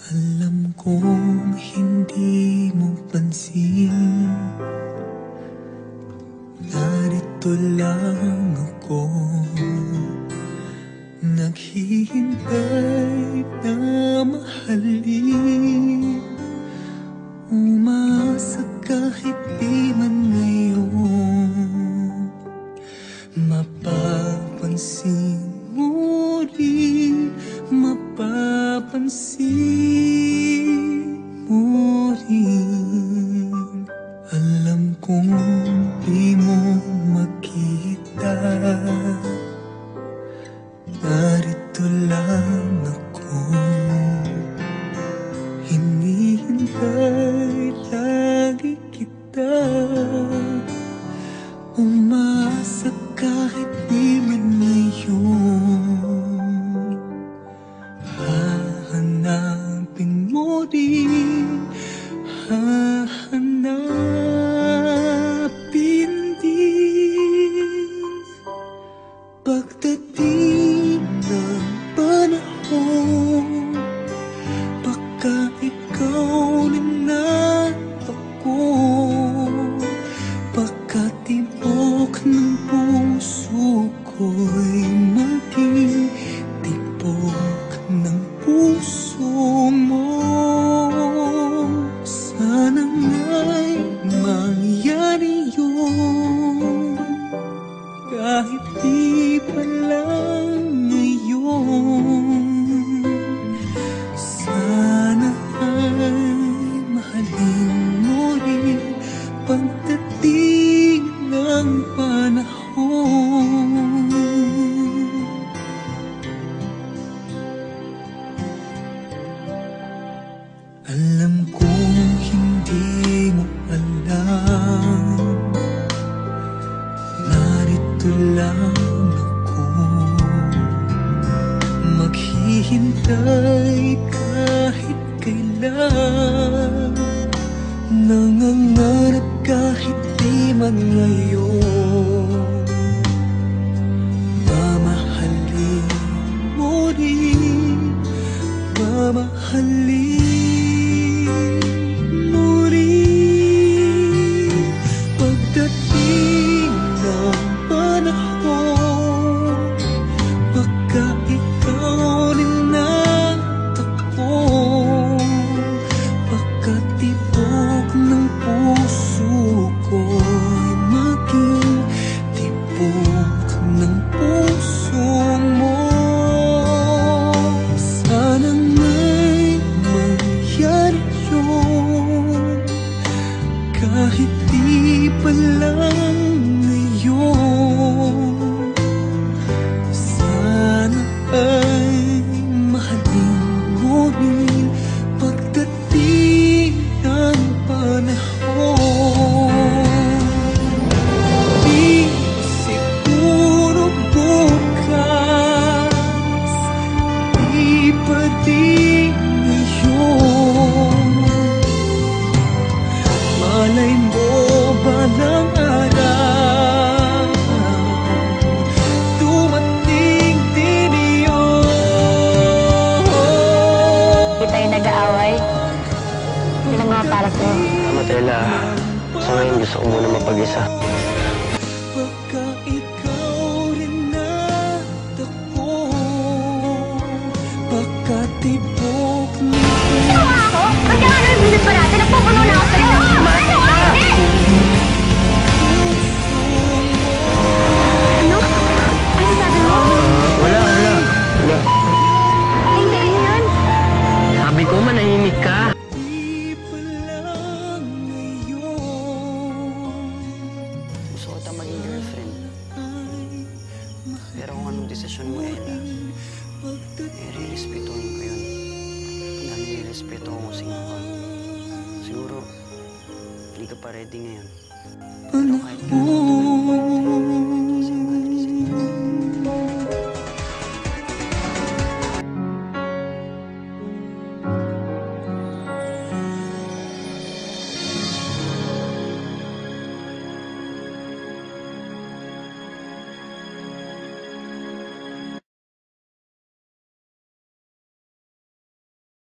Alam kong hindi mo pansin, narito lang ako, naghihintay na mahalin. Umasa kahit di man ngayon, mapapansin mo rin, mapapansin mo rin. Alam kong di mo makita, narito lang ako, hinihintay lagi kita. Umasa kahit di man ngayon, hahanapin mo rin, hahanapin din. Pagdating ng panahon, baka ikaw rin at ako, baka tibok ng puso ko'y maging tibok ng puso mo. Sana nga'y mangyari yun, kahit di pa lang ngayon. Sana ay mahalin mo rin pagdating ng panahon. Alam kong hindi mo alam, narito lang ako, maghihintay kahit kailan, nangangarap kahit di man ngayon. Mamahalin mo rin, mamahalin mo rin. Pagdating ng panahon, baka ikaw rin at ako, baka tibok ng puso ko'y maging tibok ng puso mo. Sana nga'y mangyari yun, kahit di pa lang ngayon. Sana ay mahalin mo rin pagdating ng panahon. Di siguro bukas, di pa di ngayon. Malay mo balang araw, dumating din yun. Hindi tayo nag-aaway. Hindi lang mga para sa'yo. Matela, sa ngayon gusto ko muna mapag-isa. Baka ikaw rin at ako, baka tibok ng Tawa ako? Ba't ka nga naman bilis pa natin? Nagpupuno na ako sa'yo. Ano? Ano? Ano sabi mo? Wala. Hindi yan. Sabi ko manahimik ka. di pa lang ngayon. Gusto ko tayong maging girlfriend. Pero kung anong desisyon mo, Ella, eh, rirespetuhin ko yun. hindi ka pa ready ngayon. Ano?